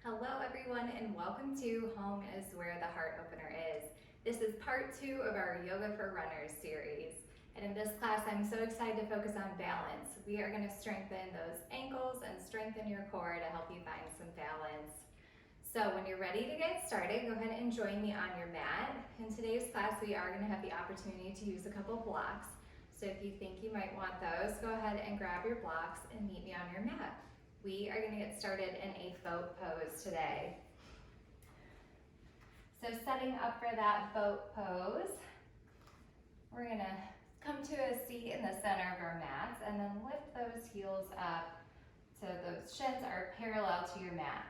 Hello everyone and welcome to Home is Where the Heart Opener Is. This is part 2 of our Yoga for Runners series. And in this class I'm so excited to focus on balance. We are going to strengthen those ankles and strengthen your core to help you find some balance. So when you're ready to get started, go ahead and join me on your mat. In today's class we are going to have the opportunity to use a couple blocks. So if you think you might want those, go ahead and grab your blocks and meet me on your mat. We are going to get started in a boat pose today. So setting up for that boat pose, we're going to come to a seat in the center of our mats and then lift those heels up so those shins are parallel to your mat.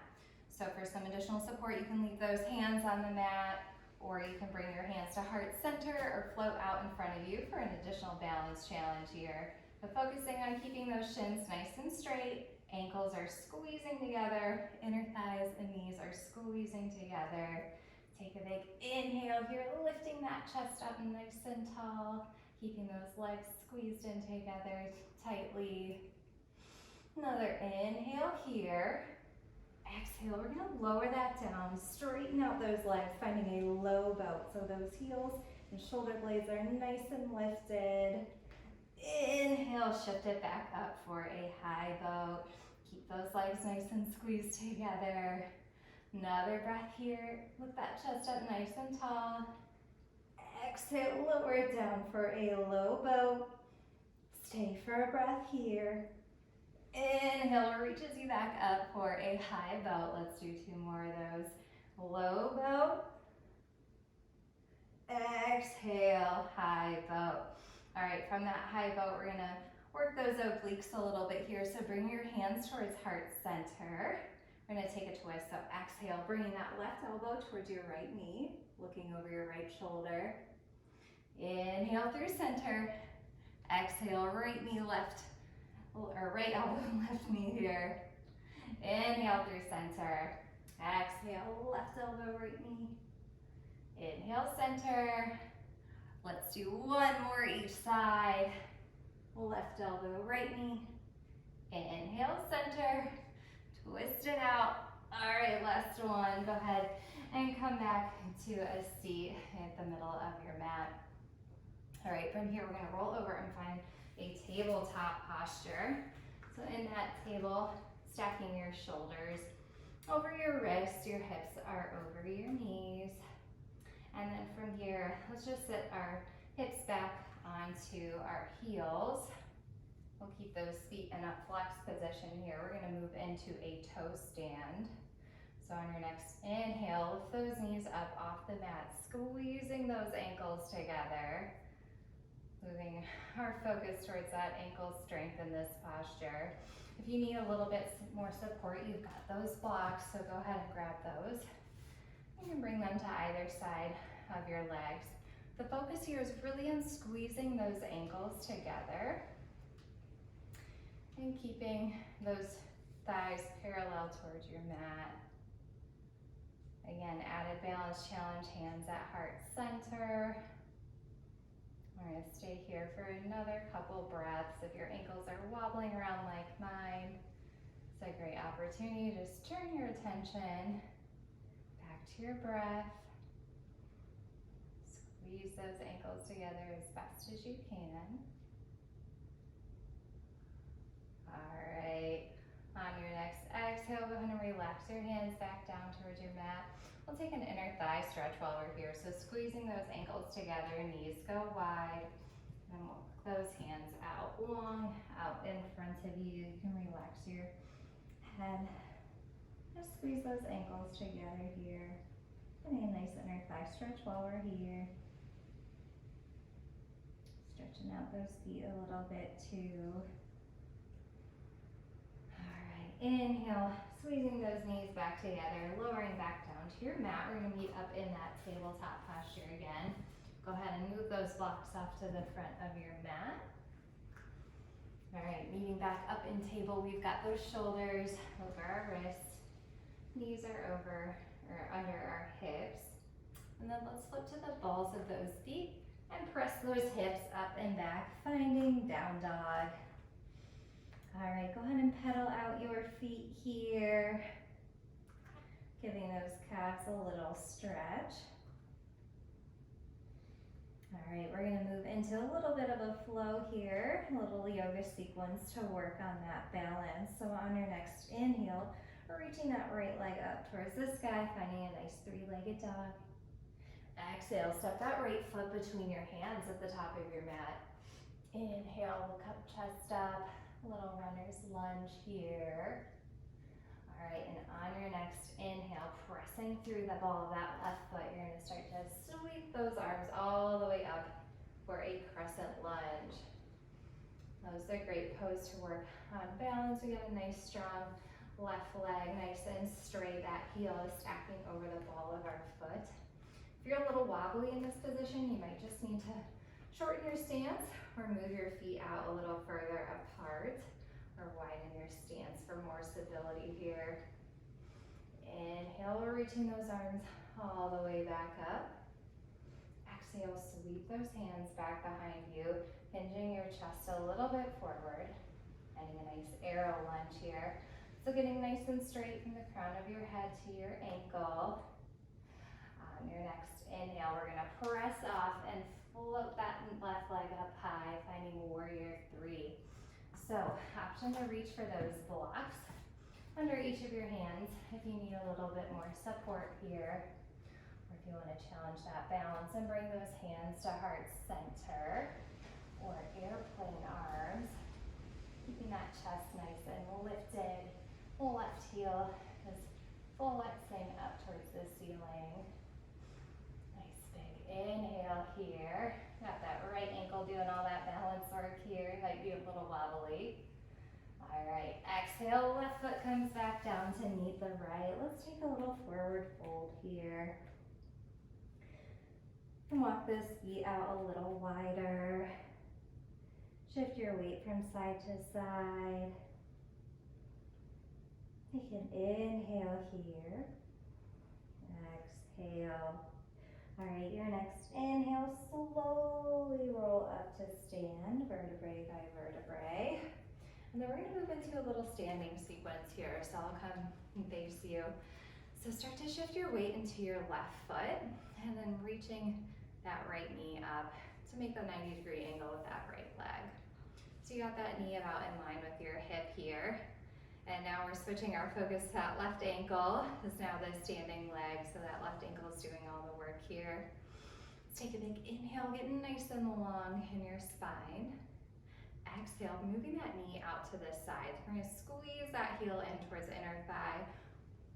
So for some additional support, you can leave those hands on the mat, or you can bring your hands to heart center or float out in front of you for an additional balance challenge here. But focusing on keeping those shins nice and straight, ankles are squeezing together, inner thighs and knees are squeezing together. Take a big inhale here, lifting that chest up nice and tall, keeping those legs squeezed in together tightly. Another inhale here. Exhale, we're going to lower that down, straighten out those legs, finding a low boat. So those heels and shoulder blades are nice and lifted. Inhale, shift it back up for a high boat. Keep those legs nice and squeezed together. Another breath here. Lift that chest up nice and tall. Exhale, lower it down for a low boat. Stay for a breath here. Inhale, reaches you back up for a high boat. Let's do 2 more of those. Low boat. Exhale, high boat. All right, from that high boat, we're gonna work those obliques a little bit here. So bring your hands towards heart center. We're gonna take a twist. So exhale, bringing that left elbow towards your right knee, looking over your right shoulder. Inhale through center. Exhale, right knee left, or right elbow left knee here. Inhale through center. Exhale, left elbow, right knee. Inhale, center. Let's do 1 more each side. Left elbow, right knee. Inhale, center. Twist it out. All right, last one. Go ahead and come back to a seat at the middle of your mat. All right, from here, we're gonna roll over and find a tabletop posture. So in that table, stacking your shoulders over your wrists, your hips are over your knees. And then from here, let's just sit our hips back onto our heels. We'll keep those feet in a flex position here. We're gonna move into a toe stand. So on your next inhale, lift those knees up off the mat, squeezing those ankles together. Moving our focus towards that ankle strength in this posture. If you need a little bit more support, you've got those blocks, so go ahead and grab those. You can bring them to either side of your legs. The focus here is really on squeezing those ankles together and keeping those thighs parallel towards your mat. Again, added balance challenge, hands at heart center. We're going to stay here for another couple breaths. If your ankles are wobbling around like mine, it's a great opportunity to just turn your attention back to your breath. Squeeze those ankles together as best as you can. All right, on your next exhale, go ahead and relax your hands back down towards your mat. We'll take an inner thigh stretch while we're here. So squeezing those ankles together, knees go wide. And walk those hands out long, out in front of you. You can relax your head. Just squeeze those ankles together here. Getting a nice inner thigh stretch while we're here. Stretching out those feet a little bit too. All right, inhale, squeezing those knees back together, lowering back down to your mat. We're gonna meet up in that tabletop posture again. Go ahead and move those blocks off to the front of your mat. All right, meeting back up in table, we've got those shoulders over our wrists. Knees are over or under our hips. And then let's flip to the balls of those feet and press those hips up and back, finding down dog. All right, go ahead and pedal out your feet here. Giving those calves a little stretch. All right, we're gonna move into a little bit of a flow here, a little yoga sequence to work on that balance. So on your next inhale, we're reaching that right leg up towards the sky, finding a nice three-legged dog. Exhale, step that right foot between your hands at the top of your mat. Inhale, look up, chest up, little runner's lunge here. All right, and on your next inhale, pressing through the ball of that left foot, you're gonna start to sweep those arms all the way up for a crescent lunge. That was a great pose to work on balance. We got a nice strong left leg, nice and straight. That heel is stacking over the ball of our foot. If you're a little wobbly in this position, you might just need to shorten your stance or move your feet out a little further apart, or widen your stance for more stability here. Inhale, we're reaching those arms all the way back up. Exhale, sweep those hands back behind you, hinging your chest a little bit forward. Finding a nice arrow lunge here. So getting nice and straight from the crown of your head to your ankle. On your next inhale, we're gonna press off and float that left leg up high, finding warrior three. So, option to reach for those blocks under each of your hands if you need a little bit more support here, or if you want to challenge that balance and bring those hands to heart center, or airplane arms, keeping that chest nice and lifted. Left heel is flexing up towards the ceiling. Nice big inhale here. Got that right ankle doing all that balance work here. Might be a little wobbly. All right, exhale, left foot comes back down to meet the right. Let's take a little forward fold here. And walk those feet out a little wider. Shift your weight from side to side. Take an inhale here. Exhale. All right, your next inhale, slowly roll up to stand, vertebrae by vertebrae. And then we're gonna move into a little standing sequence here. So I'll come and face you. So start to shift your weight into your left foot, and then reaching that right knee up to make a 90-degree angle with that right leg. So you got that knee about in line with your hip here. And now we're switching our focus to that left ankle. This is now the standing leg, so that left ankle is doing all the work here. Let's take a big inhale, getting nice and long in your spine. Exhale, moving that knee out to this side. We're gonna squeeze that heel in towards the inner thigh,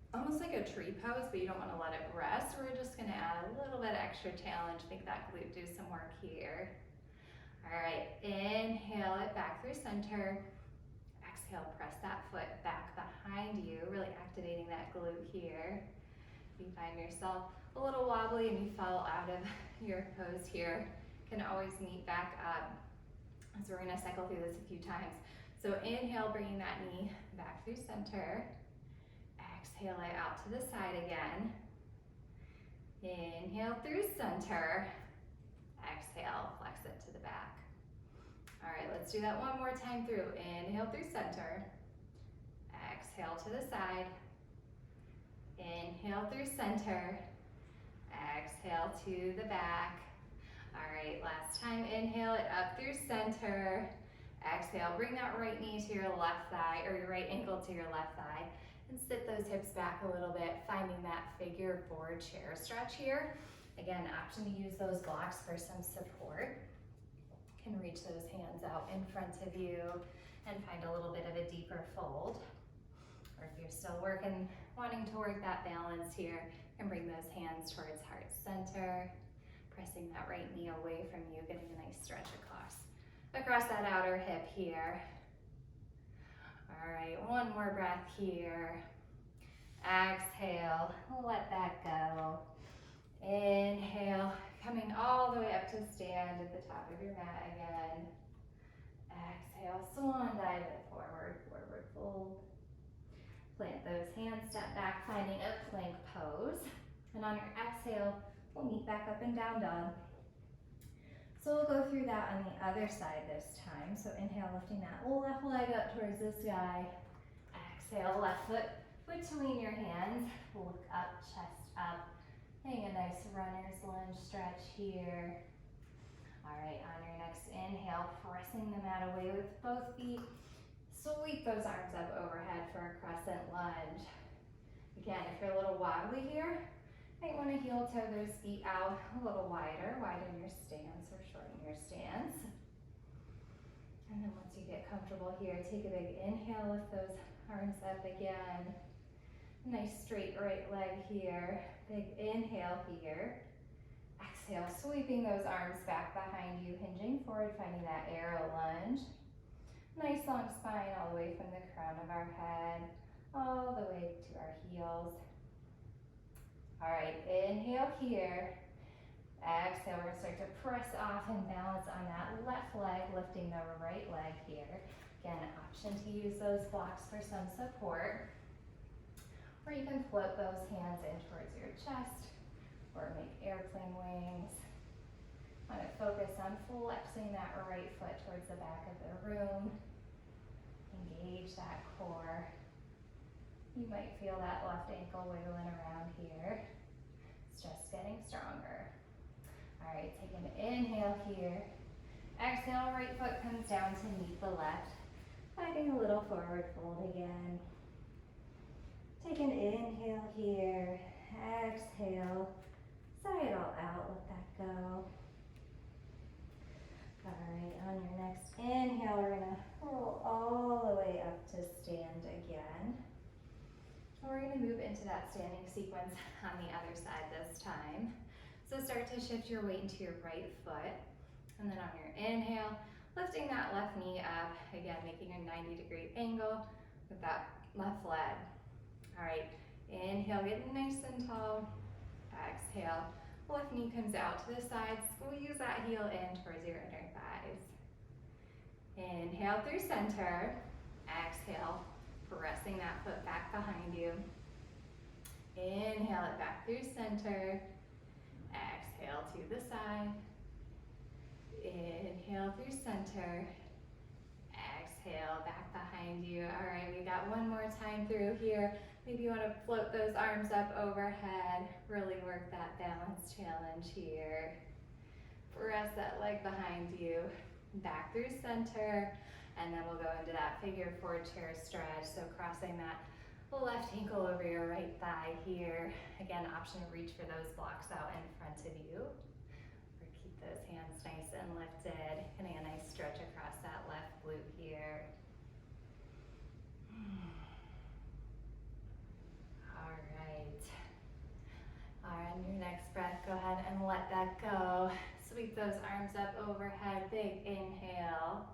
almost like a tree pose, but you don't wanna let it rest. We're just gonna add a little bit extra challenge, make that glute do some work here. All right, inhale it back through center. Exhale, press that foot back behind you, really activating that glute here. If you find yourself a little wobbly and you fall out of your pose here, can always meet back up. So we're gonna cycle through this a few times. So inhale, bringing that knee back through center. Exhale it out to the side again. Inhale through center. Exhale, flex it to the back. All right, let's do that one more time through. Inhale through center. Exhale to the side. Inhale through center. Exhale to the back. All right, last time, inhale it up through center. Exhale, bring that right knee to your left thigh, or your right ankle to your left thigh, and sit those hips back a little bit, finding that figure four chair stretch here. Again, option to use those blocks for some support. You can reach those hands out in front of you and find a little bit of a deeper fold. Or if you're still wanting to work that balance here, you can bring those hands towards heart center, pressing that right knee away from you, getting a nice stretch across that outer hip here. All right, one more breath here. Exhale, let that go. Inhale, coming all the way up to stand at the top of your mat again. Exhale, swan dive it forward, forward fold. Plant those hands, step back, finding a plank pose. And on your exhale, we'll meet back up in down dog. So we'll go through that on the other side this time. So inhale, lifting that left leg up towards the sky. Exhale, left foot between your hands. hands, look up, chest up. Getting a nice runner's lunge stretch here. All right, on your next inhale, pressing the mat away with both feet. Sweep those arms up overhead for a crescent lunge. Again, if you're a little wobbly here, you might want to heel toe those feet out a little wider. Widen your stance or shorten your stance. And then once you get comfortable here, take a big inhale, lift those arms up again. Nice straight right leg here. Big inhale here. Exhale, sweeping those arms back behind you, hinging forward, finding that arrow lunge. Nice long spine all the way from the crown of our head, all the way to our heels. All right, inhale here. Exhale, we're gonna start to press off and balance on that left leg, lifting the right leg here. Again, an option to use those blocks for some support. Or you can float those hands in towards your chest or make airplane wings. Want to focus on flexing that right foot towards the back of the room. Engage that core. You might feel that left ankle wiggling around here. It's just getting stronger. All right, take an inhale here. Exhale, right foot comes down to meet the left. Finding a little forward fold again. Take an inhale here. Exhale. Sigh it all out, let that go. All right, on your next inhale, we're gonna roll all the way up to stand again. We're gonna move into that standing sequence on the other side this time. So start to shift your weight into your right foot. And then on your inhale, lifting that left knee up. Again, making a 90-degree angle with that left leg. All right, inhale, getting nice and tall. Exhale, left knee comes out to the side. Squeeze that heel in towards your inner thighs. Inhale through center. Exhale, pressing that foot back behind you. Inhale it back through center. Exhale to the side. Inhale through center. Exhale back behind you. All right, we got one more time through here. Maybe you want to float those arms up overhead. Really work that balance challenge here. Press that leg behind you. Back through center. And then we'll go into that figure four chair stretch. So crossing that left ankle over your right thigh here. Again, option to reach for those blocks out in front of you. Or keep those hands nice and lifted. Getting a nice stretch across that left glute here. All right. On your next breath, go ahead and let that go. Sweep those arms up overhead. Big inhale.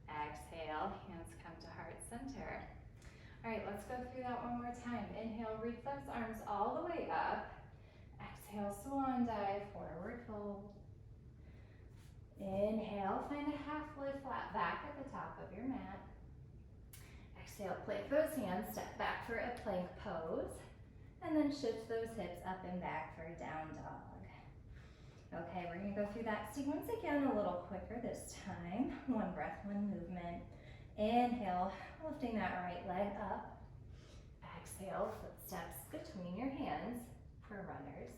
Exhale, hands come to heart center. All right, let's go through that one more time. Inhale, reach those arms all the way up. Exhale, swan dive, forward fold. Inhale, find a half lay flat back at the top of your mat. Exhale, plank those hands, step back for a plank pose. And then shift those hips up and back for a down dog. Okay, we're gonna go through that sequence again a little quicker this time. One breath, one movement. Inhale, lifting that right leg up. Exhale, footsteps between your hands for runners.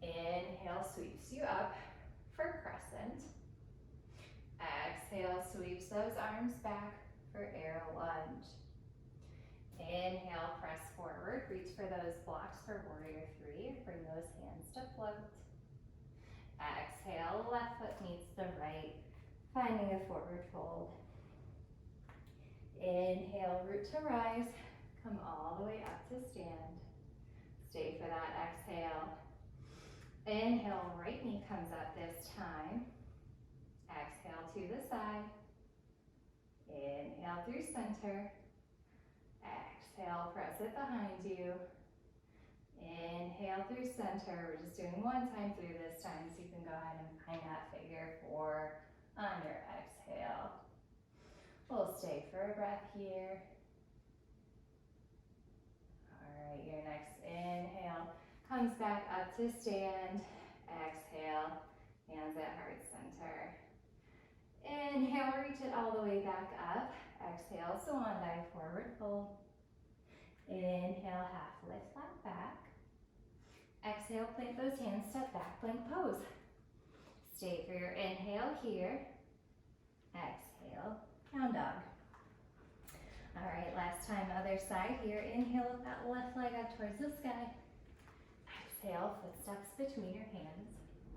Inhale, sweeps you up for crescent. Exhale, sweeps those arms back for arrow lunge. Inhale, press forward, reach for those blocks for warrior three. Bring those hands to float. Exhale, left foot meets the right, finding a forward fold. Inhale, root to rise, come all the way up to stand. Stay for that exhale. Inhale, right knee comes up this time. Exhale to the side. Inhale through center. Exhale, press it behind you. Inhale through center. We're just doing one time through this time, so you can go ahead and find that figure four on your exhale. We'll stay for a breath here. All right, your next inhale comes back up to stand. Exhale, hands at heart center. Inhale, reach it all the way back up. Exhale, swan dive, forward fold. Inhale, half lift, flat back. Exhale, plant those hands, step back, plank pose. Stay for your inhale here. Exhale, down dog. All right, last time, other side here. Inhale, lift that left leg up towards the sky. Exhale, footsteps between your hands,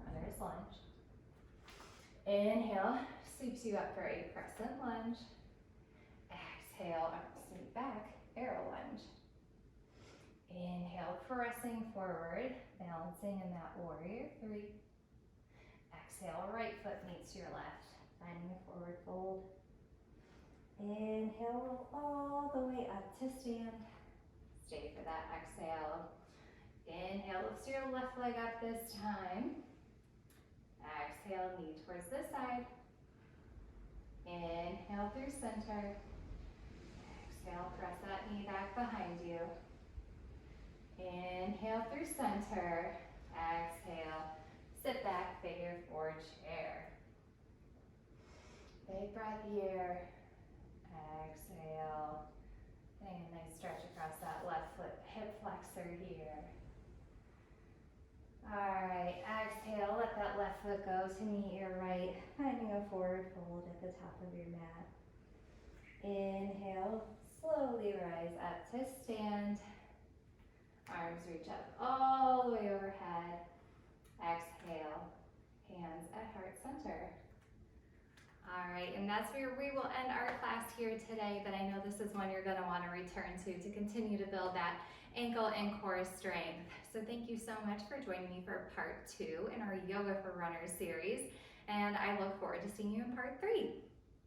runner's lunge. Inhale, sweeps you up for a crescent lunge. Exhale, arms sweep back, arrow lunge. Inhale, pressing forward, balancing in that warrior three. Exhale, right foot meets your left, finding a forward fold. Inhale, roll all the way up to stand. Stay for that exhale. Inhale, lift your left leg up this time. Exhale, knee towards the side. Inhale through center. Exhale, press that knee back behind you. Inhale through center. Exhale, sit back, figure four chair. Big breath here. Exhale. Getting a nice stretch across that left foot, hip flexor here. All right, exhale, let that left foot go to meet your right, finding a forward fold at the top of your mat. Inhale, slowly rise up to stand. Arms reach up all the way overhead. Exhale, hands at heart center. All right, and that's where we will end our class here today, but I know this is one you're gonna wanna return to continue to build that ankle and core strength. So thank you so much for joining me for part 2 in our Yoga for Runners series, and I look forward to seeing you in part 3.